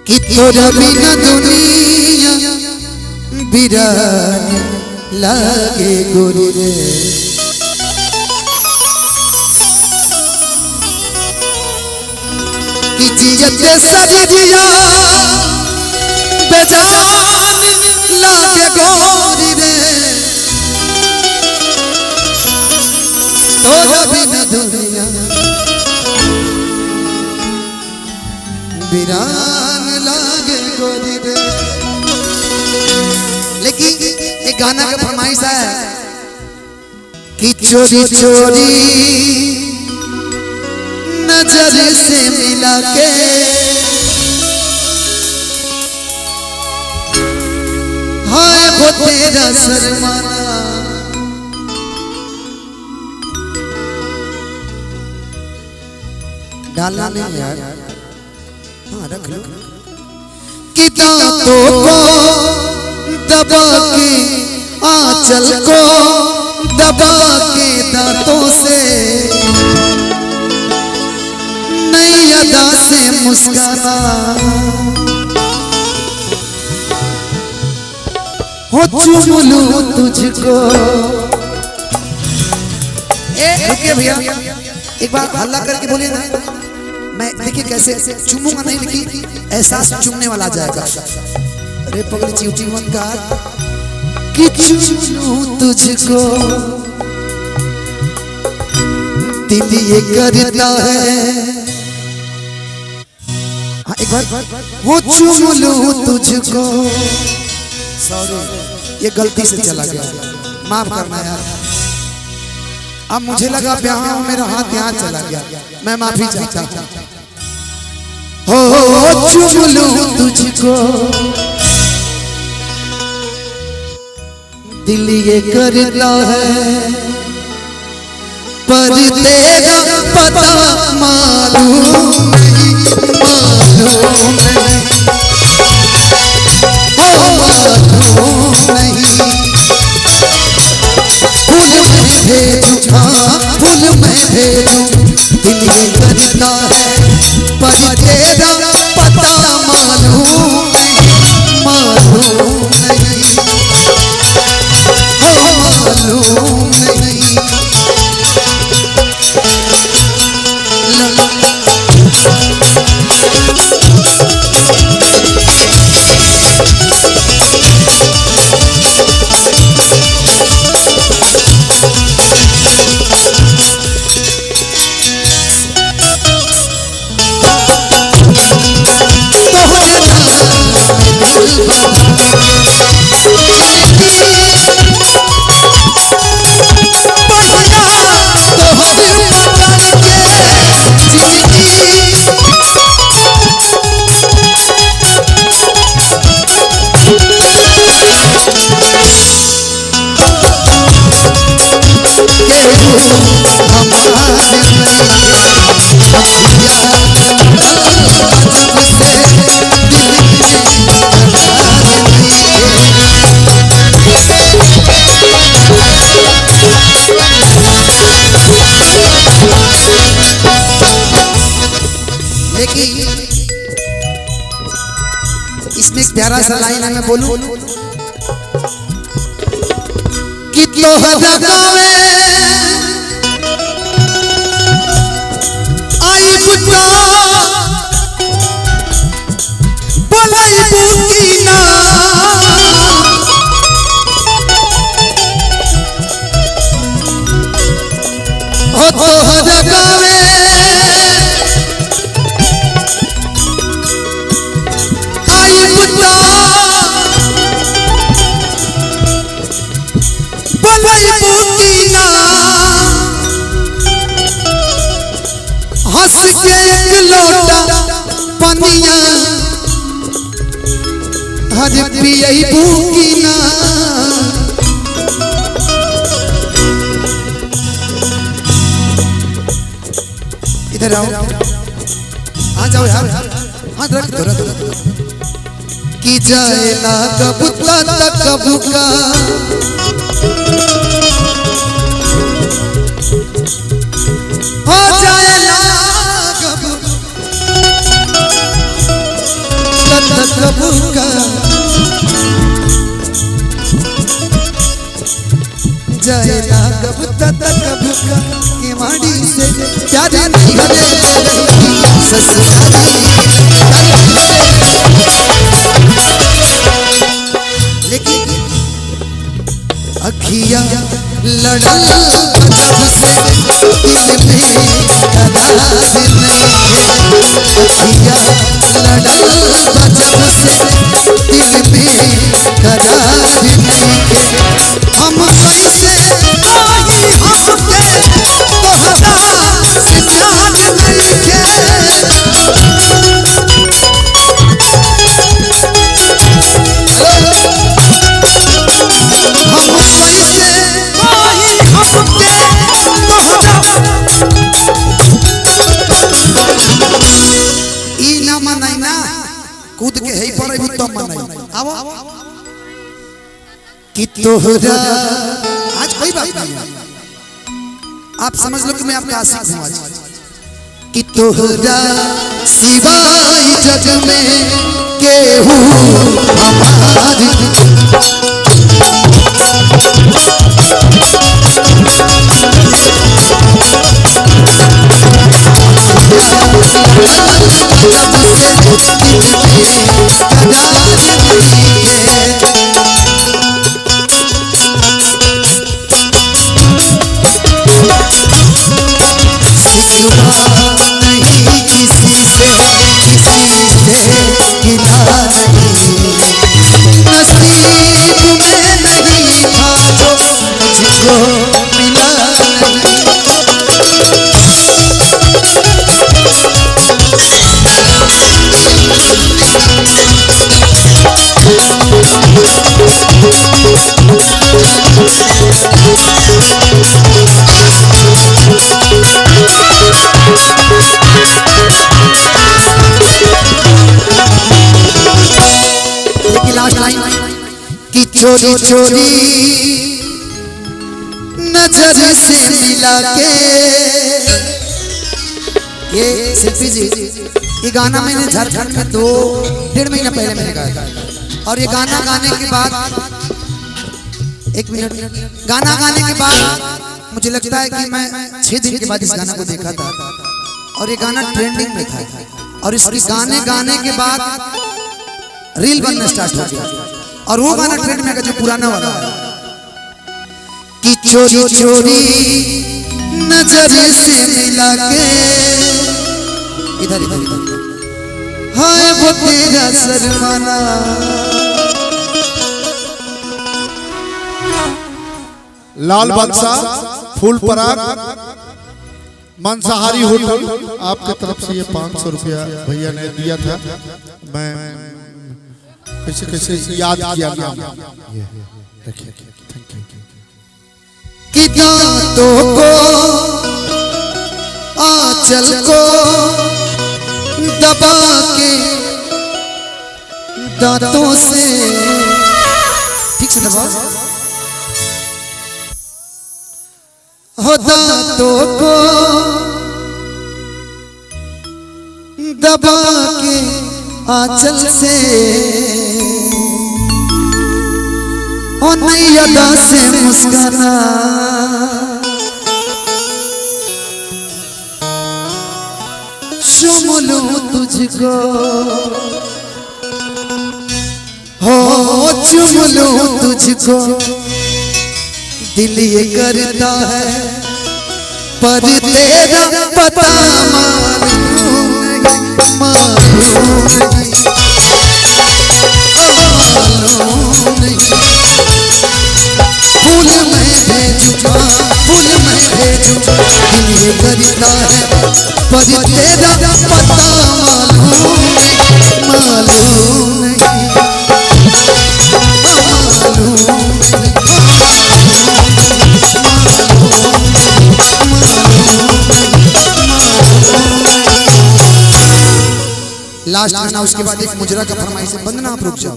कि तोरा बिना दुनिया बिरान लागे गोरी रे। कि जियते सजरिया बेजान लागे गोरी रे। तोरा बिना दुनिया बिरान लागे गोरी रे। लेकिन एक गाना का फरमाइश है कि चोरी चोरी नजर से मिला के हाय वो तेरा शर्माना। डालना नहीं यार, हाँ रख लो। कि दांतों को दबा के आंचल को दबा के दांतों से नई अदा से मुस्काना हो चूम लूं तुझको। रुकिए भैया एक बार हल्ला करके बोलिए ना। मैं देखिए कैसे चूमूंगा नहीं, लेकिन एहसास चूमने वाला आ जाएगा। अरे पगली चिवटी मन का कि चूम लूं तुझको दिल ये करता है। हाँ एक बार वो चूम लूं तुझको। सॉरी ये गलती से चला गया, माफ करना यार। अब मुझे लगा यहाँ मेरा हाथ यहाँ चला गया, मैं माफी चाहता हूँ। हो चूम लूं तुझको दिल ये करता है पर तेरा पता मालूम नहीं, मालूम नहीं, हो मालूम नहीं। फूल में भेजूं, हाँ फूल में भेजूं दिल ये करता है पर तेरा पता मालूम नहीं, मालूम नहीं, हो मालूम नहीं। इसमें एक प्यारा सा लाइन है, मैं बोलूं कि तोहरा गावे आई बुता बोलाई बूटी ना। हो तोहरा गावे हंस के एक लोटा पनिया हर पियई भूखी ना। इधर आओ, आ जाओ यार, हाथ रख दो कि जाए ना कबूता तक कबूका हो जाए ना कब का जाएगा कब तक कब का केवाड़ी से जाने नहीं हटे ससुराली लेकिन अखियां लड़ल जब से इसमें करार नहीं अखियां लड़ल जब से इसमें करार नहीं हम कैसे आई हमके तोहरा से प्यार नहीं कूद के है पर तो मनाई आओ कि तोहरा आज कोई बात नहीं आप समझ लो कि मैं आपका आशिक हूं आज कि तोहरा सिवाय जग में केहू हमारी चोरी चोरी नजर से मिला के ये शिल्पी जी ये गाना मैंने झारखंड में 2-1.5 महीना पहले मैंने गाया था और ये गाना गाने के बाद 1 मिनट गाना गाने के बाद मुझे लगता है कि मैं 6 दिन के बाद इस गाना को देखा था और ये गाना ट्रेंडिंग में था और इसके गाने गाने के बाद रील बनना स्टार्ट हो गया और वो गाना ट्रेंड में जो पुराना वाला है कि चोरी चोरी नजर से मिला के इधर इधर हाय वो तेरा शर्माना लाल बादशाह फूल पराग मांसाहारी होटल आपके तरफ से ये 500 रुपया भैया ने दिया था मैं कैसे कैसे याद किया नाम रखिए थैंक यू कि दांतों को आंचल को दबा के दांतों से पीछे दबाओ हो दांतों को दबा के आंचल से और नई अदा से मुस्काना चूम लूं तुझको हो चूम लूं तुझको दिल ये करता है पर तेरा पता मालूम नहीं फूल मैं भेजूंगा फूल मैं भेजूंगा दिल ये करता है पर तेरा पता मालूम नहीं लास्ट गाना उसके बाद एक मुजरा का फरमाइश है, बंदना आप रुक जाओ।